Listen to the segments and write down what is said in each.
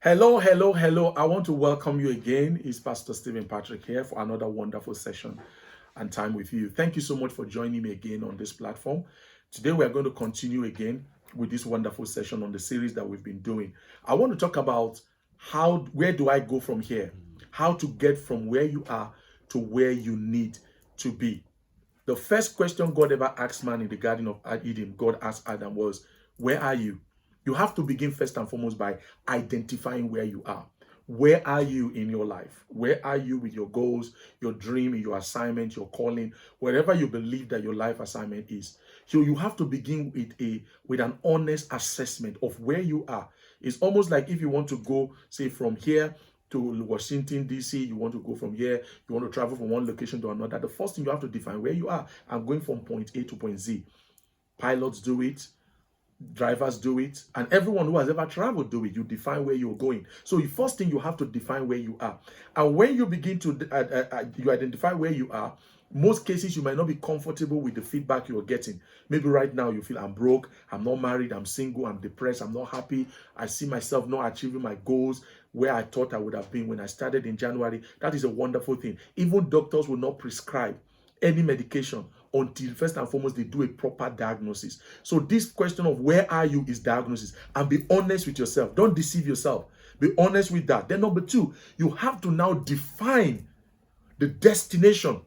Hello, hello, hello. I want to welcome you again. It's Pastor Stephen Patrick here for another wonderful session and time with you. Thank you so much for joining me again on this platform. Today, we are going to continue again with this wonderful session on the series that we've been doing. I want to talk about where do I go from here? How to get from where you are to where you need to be. The first question God ever asked man in the Garden of Eden, God asked Adam was, where are you? You have to begin first and foremost by identifying where you are. Where are you in your life? Where are you with your goals, your dream, your assignment, your calling, wherever you believe that your life assignment is? So you have to begin with an honest assessment of where you are. It's almost like if you want to go, say, from here to Washington, D.C., you want to go from here, you want to travel from one location to another. The first thing you have to define where you are. I'm going from point A to point Z. Pilots do it. Drivers do it, and everyone who has ever traveled do it. You define where you're going. So the first thing, you have to define where you are. And when you begin to you identify where you are, most cases you might not be comfortable with the feedback you're getting. Maybe right now you feel, I'm broke, I'm not married, I'm single, I'm depressed, I'm not happy, I see myself not achieving my goals where I thought I would have been when I started in January. That is a wonderful thing. Even doctors will not prescribe any medication until first and foremost they do a proper diagnosis. So this question of where are you is diagnosis, and be honest with yourself. Don't deceive yourself. Be honest with that. Then number two, you have to now define the destination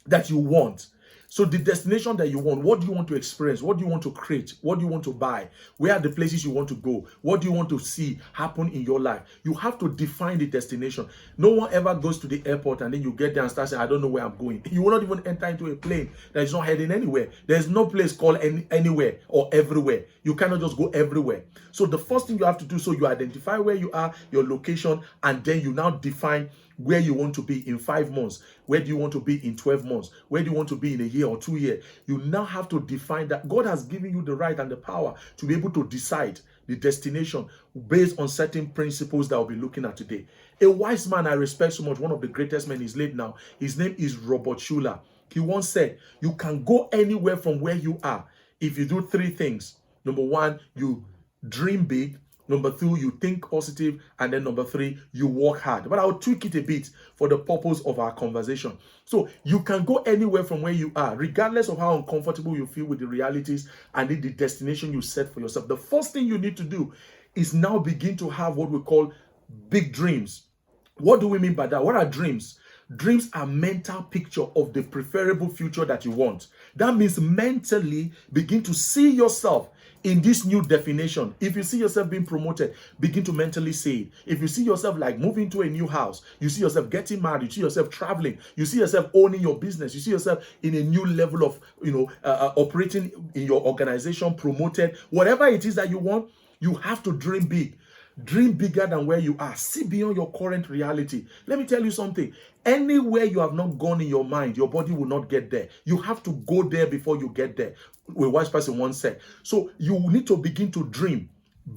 that you want. So the destination that you want, what do you want to experience? What do you want to create? What do you want to buy? Where are the places you want to go? What do you want to see happen in your life? You have to define the destination. No one ever goes to the airport and then you get there and start saying, I don't know where I'm going. You will not even enter into a plane that is not heading anywhere. There's no place called anywhere or everywhere. You cannot just go everywhere. So the first thing you have to do, so you identify where you are, your location, and then you now define where you want to be in 5 months. Where do you want to be in 12 months? Where do you want to be in a year or 2 years? You now have to define that. God has given you the right and the power to be able to decide the destination based on certain principles that we'll be looking at today. A wise man I respect so much, one of the greatest men is late now. His name is Robert Schuller. He once said, you can go anywhere from where you are if you do 3 things. Number 1, you dream big. Number 2, you think positive. And then number 3, you work hard. But I'll tweak it a bit for the purpose of our conversation. So you can go anywhere from where you are, regardless of how uncomfortable you feel with the realities and the destination you set for yourself. The first thing you need to do is now begin to have what we call big dreams. What do we mean by that? What are dreams? Dreams are mental picture of the preferable future that you want. That means mentally begin to see yourself in this new definition. If you see yourself being promoted, begin to mentally say it. If you see yourself like moving to a new house, you see yourself getting married, you see yourself traveling, you see yourself owning your business, you see yourself in a new level of, operating in your organization, promoted, whatever it is that you want, you have to dream big. Dream bigger than where you are. See beyond your current reality. Let me tell you something. Anywhere you have not gone in your mind, your body will not get there. You have to go there before you get there. A wise person once said. So you need to begin to dream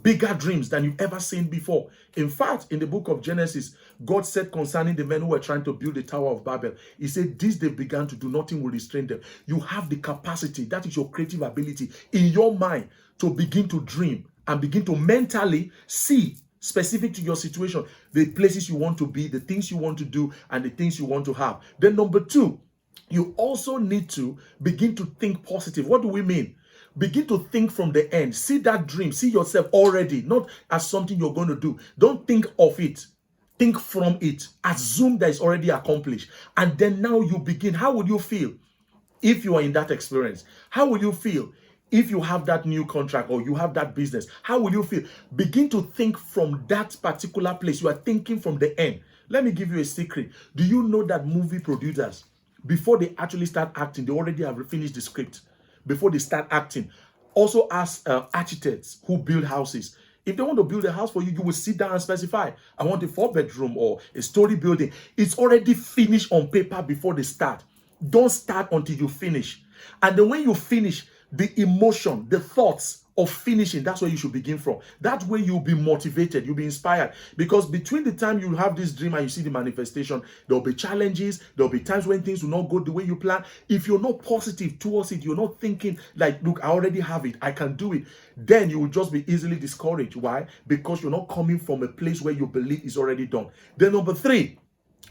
bigger dreams than you've ever seen before. In fact, in the book of Genesis, God said concerning the men who were trying to build the Tower of Babel, he said, this they began to do, nothing will restrain them. You have the capacity, that is your creative ability in your mind to begin to dream and begin to mentally see, specific to your situation, the places you want to be, the things you want to do, and the things you want to have. Then number 2, you also need to begin to think positive. What do we mean? Begin to think from the end. See that dream. See yourself already, not as something you're going to do. Don't think of it. Think from it. Assume that it's already accomplished. And then now you begin. How would you feel if you are in that experience? How will you feel if you have that new contract or you have that business? How will you feel? Begin to think from that particular place. You are thinking from the end. Let me give you a secret. Do you know that movie producers, before they actually start acting, they already have finished the script before they start acting? Also ask architects who build houses. If they want to build a house for you, you will sit down and specify, I want a 4-bedroom or a story building. It's already finished on paper before they start. Don't start until you finish. And then when you finish, the emotion, the thoughts of finishing, that's where you should begin from. That way you'll be motivated, you'll be inspired. Because between the time you have this dream and you see the manifestation, there'll be challenges, there'll be times when things will not go the way you plan. If you're not positive towards it, you're not thinking like, look, I already have it, I can do it, then you will just be easily discouraged. Why? Because you're not coming from a place where you believe is already done. Then number 3,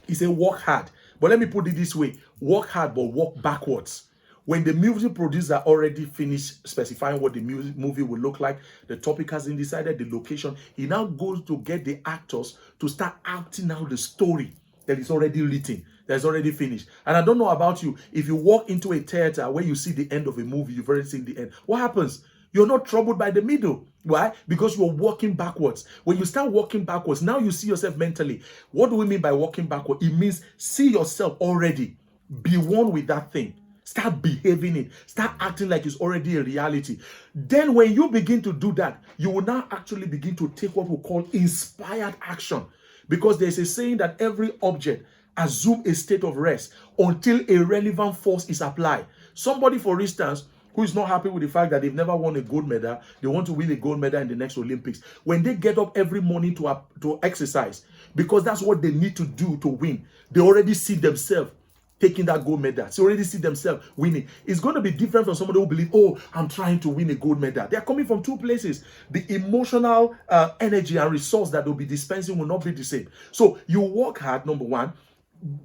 he said work hard. But let me put it this way, work hard but work backwards. When the music producer already finished specifying what the movie will look like, the topic has been decided, the location, he now goes to get the actors to start acting out the story that is already written, that's already finished. And I don't know about you, if you walk into a theater where you see the end of a movie, you've already seen the end, what happens? You're not troubled by the middle. Why? Because you're walking backwards. When you start walking backwards, now you see yourself mentally. What do we mean by walking backward? It means see yourself already. Be one with that thing. Start behaving it. Start acting like it's already a reality. Then when you begin to do that, you will now actually begin to take what we call inspired action. Because there's a saying that every object assumes a state of rest until a relevant force is applied. Somebody, for instance, who is not happy with the fact that they've never won a gold medal, they want to win a gold medal in the next Olympics. When they get up every morning to exercise, because that's what they need to do to win, they already see themselves taking that gold medal. They already see themselves winning. It's going to be different from somebody who believes, oh, I'm trying to win a gold medal. They're coming from 2 places. The emotional energy and resource that they'll be dispensing will not be the same. So you work hard, number 1,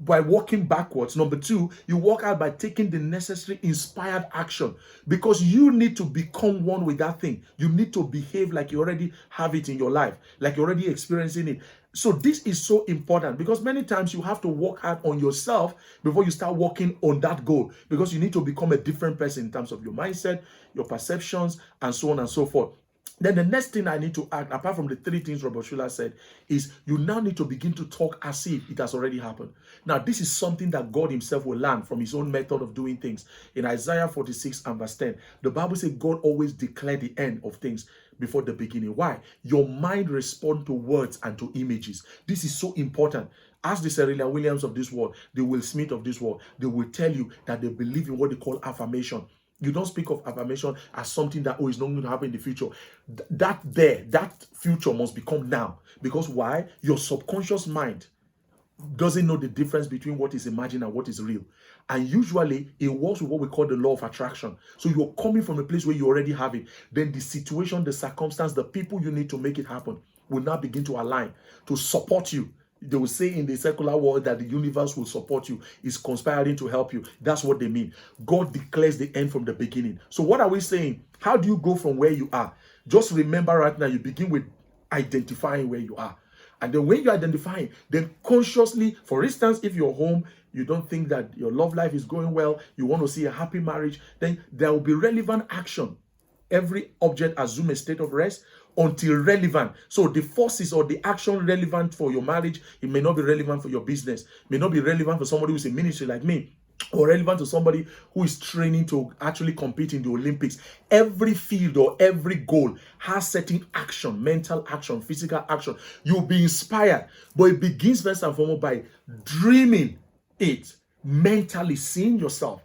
by walking backwards. Number 2, you work out by taking the necessary inspired action, because you need to become one with that thing. You need to behave like you already have it in your life, like you're already experiencing it. So this is so important, because many times you have to work hard on yourself before you start working on that goal, because you need to become a different person in terms of your mindset, your perceptions, and so on and so forth. Then the next thing I need to add, apart from the 3 things Robert Schuller said, is you now need to begin to talk as if it has already happened. Now, this is something that God himself will learn from his own method of doing things. In Isaiah 46 and verse 10, the Bible says God always declared the end of things before the beginning. Why? Your mind responds to words and to images. This is so important. Ask the Serena Williams of this world, the Will Smith of this world, they will tell you that they believe in what they call affirmation. You don't speak of affirmation as something that, oh, it's not going to happen in the future. That future must become now. Because why? Your subconscious mind doesn't know the difference between what is imagined and what is real. And usually it works with what we call the law of attraction. So you're coming from a place where you already have it. Then the situation, the circumstance, the people you need to make it happen will now begin to align to support you. They will say in the secular world that the universe will support you, is conspiring to help you. That's what they mean. God declares the end from the beginning. So what are we saying? How do you go from where you are? Just remember right now, you begin with identifying where you are. And then when you identify, then consciously, for instance, if you're home, you don't think that your love life is going well, you want to see a happy marriage, then there will be relevant action. Every object assumes a state of rest until relevant. So the forces or the action relevant for your marriage, it may not be relevant for your business, may not be relevant for somebody who's in ministry like me, or relevant to somebody who is training to actually compete in the Olympics. Every field or every goal has certain action, mental action, physical action. You'll be inspired, but it begins first and foremost by dreaming it, mentally seeing yourself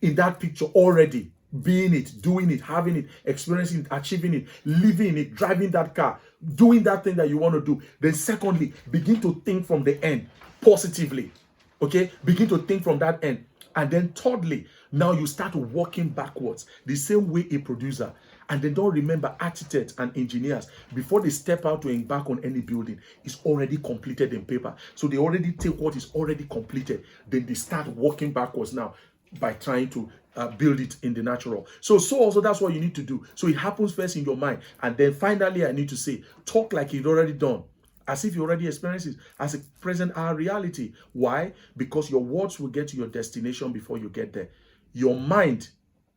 in that picture already, being it, doing it, having it, experiencing it, achieving it, living it, driving that car, doing that thing that you want to do. Then secondly, begin to think from the end positively. Okay, begin to think from that end. And then thirdly, now you start working backwards the same way a producer. And then don't remember, architects and engineers, before they step out to embark on any building, it's already completed in paper. So they already take what is already completed, then they start working backwards now by trying to build it in the natural. So also that's what you need to do. So it happens first in your mind. And then finally, I need to say, talk like you've already done, as if you already experienced it, as a present hour reality. Why? Because your words will get to your destination before you get there. Your mind,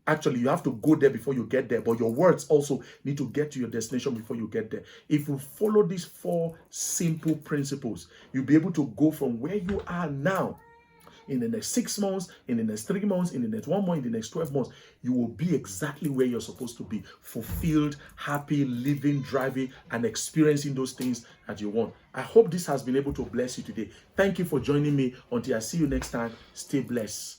actually, you have to go there before you get there, but your words also need to get to your destination before you get there. If you follow these 4 simple principles, you'll be able to go from where you are now in the next 6 months, in the next 3 months, in the next 1 month, in the next 12 months, you will be exactly where you're supposed to be, fulfilled, happy, living, driving, and experiencing those things that you want. I hope this has been able to bless you today. Thank you for joining me. Until I see you next time, stay blessed.